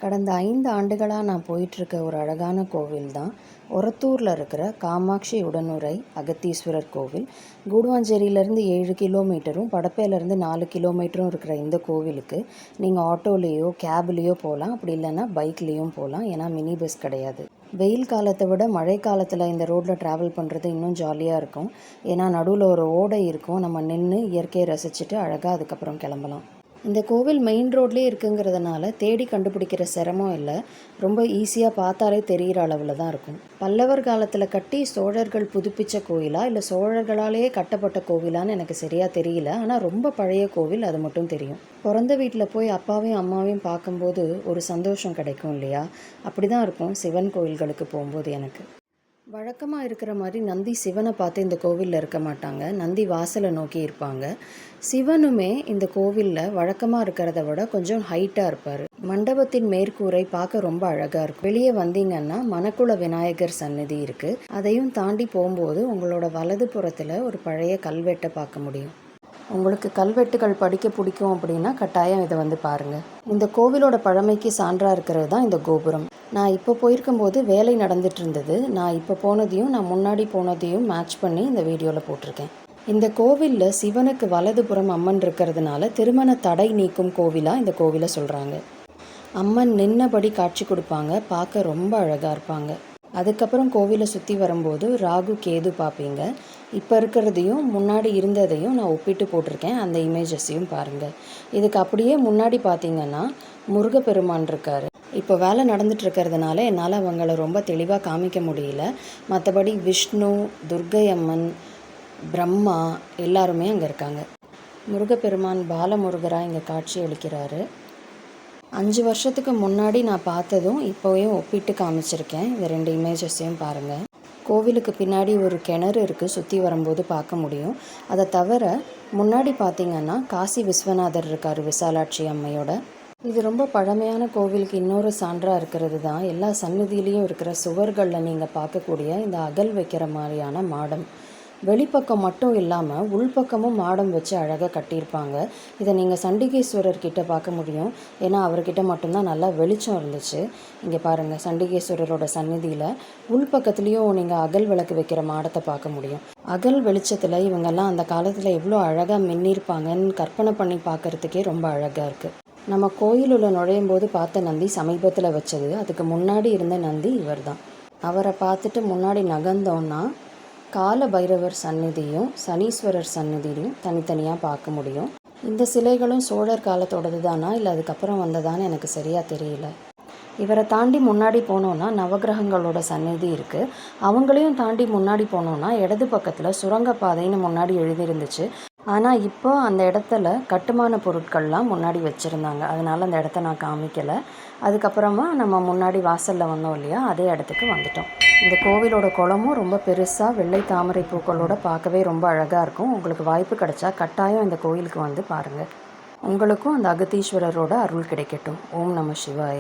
கடந்த 5 ஆண்டுகளாக நான் போயிட்டுருக்க ஒரு அழகான கோவில் தான் ஒரத்தூரில் இருக்கிற காமாட்சி உடனுறை அகத்தீஸ்வரர் கோவில். கூடுவாஞ்சேரியிலேருந்து 7 கிலோமீட்டரும் படப்பையிலேருந்து 4 கிலோமீட்டரும் இருக்கிற இந்த கோவிலுக்கு நீங்கள் ஆட்டோலேயோ கேப்லேயோ போகலாம், அப்படி இல்லைன்னா பைக்லேயும் போகலாம். ஏன்னா மினி பஸ் கிடையாது. வெயில் காலத்தை விட மழை காலத்தில் இந்த ரோட்டில் ட்ராவல் பண்ணுறது இன்னும் ஜாலியாக இருக்கும். ஏன்னா நடுவில் ஒரு ஓடை இருக்கும், நம்ம நின்று இயற்கையை ரசிச்சுட்டு அழகாக அதுக்கப்புறம் கிளம்பலாம். இந்த கோவில் மெயின் ரோட்லேயே இருக்குங்கிறதுனால தேடி கண்டுபிடிக்கிற சிரமம் இல்லை. ரொம்ப ஈஸியாக பார்த்தாலே தெரிகிற அளவில் தான் இருக்கும். பல்லவர் காலத்தில் கட்டி சோழர்கள் புதுப்பித்த கோயிலா இல்லை சோழர்களாலேயே கட்டப்பட்ட கோவிலான்னு எனக்கு சரியாக தெரியல. ஆனால் ரொம்ப பழைய கோவில், அது மட்டும் தெரியும். பிறந்த வீட்டில் போய் அப்பாவையும் அம்மாவையும் பார்க்கும்போது ஒரு சந்தோஷம் கிடைக்கும் இல்லையா? அப்படி தான் இருக்கும் சிவன் கோயில்களுக்கு போகும்போது எனக்கு. வழக்கமாக இருக்கிற மாதிரி நந்தி சிவனை பார்த்து இந்த கோவிலில் இருக்க மாட்டாங்க, நந்தி வாசலை நோக்கி இருப்பாங்க. சிவனுமே இந்த கோவிலில் வழக்கமாக இருக்கிறத விட கொஞ்சம் ஹைட்டாக இருப்பார். மண்டபத்தின் மேற்கூரை பார்க்க ரொம்ப அழகாக இருக்கும். வெளியே வந்தீங்கன்னா மணக்குள விநாயகர் சன்னதி இருக்குது. அதையும் தாண்டி போகும்போது உங்களோட வலது புறத்தில் ஒரு பழைய கல்வெட்டை பார்க்க முடியும். உங்களுக்கு கல்வெட்டுகள் படிக்க பிடிக்கும் அப்படின்னா கட்டாயம் இதை வந்து பாருங்கள். இந்த கோவிலோட பழமைக்கு சான்றாக இருக்கிறது தான் இந்த கோபுரம். நான் இப்போ போயிருக்கும்போது வேலை நடந்துட்டு இருந்தது. நான் இப்போ போனதையும் நான் முன்னாடி போனதையும் மேட்ச் பண்ணி இந்த வீடியோவில் போட்டிருக்கேன். இந்த கோவிலில் சிவனுக்கு வலதுபுறம் அம்மன் இருக்கிறதுனால திருமண தடை நீக்கும் கோவிலாக இந்த கோவிலை சொல்கிறாங்க. அம்மன் நின்னபடி காட்சி கொடுப்பாங்க, பார்க்க ரொம்ப அழகாக இருப்பாங்க. அதுக்கப்புறம் கோவிலை சுற்றி வரும்போது ராகு கேது பார்ப்பீங்க. இப்போ இருக்கிறதையும் முன்னாடி இருந்ததையும் நான் ஒப்பிட்டு போட்டிருக்கேன், அந்த இமேஜஸையும் பாருங்கள். இதுக்கு அப்படியே முன்னாடி பார்த்தீங்கன்னா முருகப்பெருமான் இருக்கார். இப்போ வேலை நடந்துட்டுருக்கிறதுனால என்னால் அவங்கள ரொம்ப தெளிவாக காமிக்க முடியல. மற்றபடி விஷ்ணு, துர்க்கை அம்மன், பிரம்மா எல்லாருமே அங்கே இருக்காங்க. முருகப்பெருமான் பாலமுருகராக இங்கே காட்சி அளிக்கிறாரு. 5 வருஷத்துக்கு முன்னாடி நான் பார்த்ததும் இப்போவும் ஒப்பிட்டு காமிச்சிருக்கேன். இந்த 2 இமேஜஸையும் பாருங்கள். கோவிலுக்கு பின்னாடி ஒரு கிணறு இருக்குது, சுற்றி வரும்போது பார்க்க முடியும். அதை தவிர முன்னாடி பார்த்திங்கன்னா காசி விஸ்வநாதர் இருக்கார் விசாலாட்சி அம்மையோட. இது ரொம்ப பழமையான கோவிலுக்கு இன்னொரு சான்றாக இருக்கிறது தான் எல்லா சன்னதியிலையும் இருக்கிற சுவர்களில் நீங்கள் பார்க்கக்கூடிய இந்த அகல் வைக்கிற மாதிரியான மாடம். வெளிப்பக்கம் மட்டும் இல்லாமல் உள்பக்கமும் மாடம் வச்சு அழகாக கட்டியிருப்பாங்க. இதை நீங்கள் சண்டிகேஸ்வரர் கிட்ட பார்க்க முடியும். ஏன்னா அவர்கிட்ட மட்டும்தான் நல்லா வெளிச்சம் இருந்துச்சு. இங்கே பாருங்கள், சண்டிகேஸ்வரரோட சந்நிதியில் உள்பக்கத்துலேயும் நீங்கள் அகல் விளக்கு வைக்கிற மாடத்தை பார்க்க முடியும். அகல் வெளிச்சத்தில் இவங்கெல்லாம் அந்த காலத்தில் எவ்வளோ அழகாக மின்னிருப்பாங்கன்னு கற்பனை பண்ணி பார்க்குறதுக்கே ரொம்ப அழகாக இருக்குது. நம்ம கோயிலுள்ள நுழையும் போது பார்த்த நந்தி சமீபத்தில் வச்சது. அதுக்கு முன்னாடி இருந்த நந்தி இவர் தான். அவரை பார்த்துட்டு முன்னாடி நகர்ந்தோன்னா கால பைரவர் சன்னதியும் சனீஸ்வரர் சன்னதியும் தனித்தனியாக பார்க்க முடியும். இந்த சிலைகளும் சோழர் காலத்தோடது தானா இல்லை அதுக்கப்புறம் வந்ததான்னு எனக்கு சரியாக தெரியல. இவரை தாண்டி முன்னாடி போனோன்னா நவகிரகங்களோட சன்னதி இருக்குது. அவங்களையும் தாண்டி முன்னாடி போனோன்னா இடது பக்கத்தில் சுரங்கப்பாதைன்னு முன்னாடி எழுதியிருந்துச்சு. ஆனால் இப்போ அந்த இடத்துல கட்டுமான பொருட்கள்லாம் முன்னாடி வச்சுருந்தாங்க, அதனால் அந்த இடத்த நான் காமிக்கலை. அதுக்கப்புறமா நம்ம முன்னாடி வாசலில் வந்தோம் இல்லையா, அதே இடத்துக்கு வந்துட்டோம். இந்த கோவிலோட குளமும் ரொம்ப பெருசாக வெள்ளை தாமரை பூக்களோட பார்க்கவே ரொம்ப அழகாக இருக்கும். உங்களுக்கு வாய்ப்பு கிடைச்சா கட்டாயம் இந்த கோயிலுக்கு வந்து பாருங்கள். உங்களுக்கும் அந்த அகத்தீஸ்வரரோட அருள் கிடைக்கட்டும். ஓம் நம சிவாய.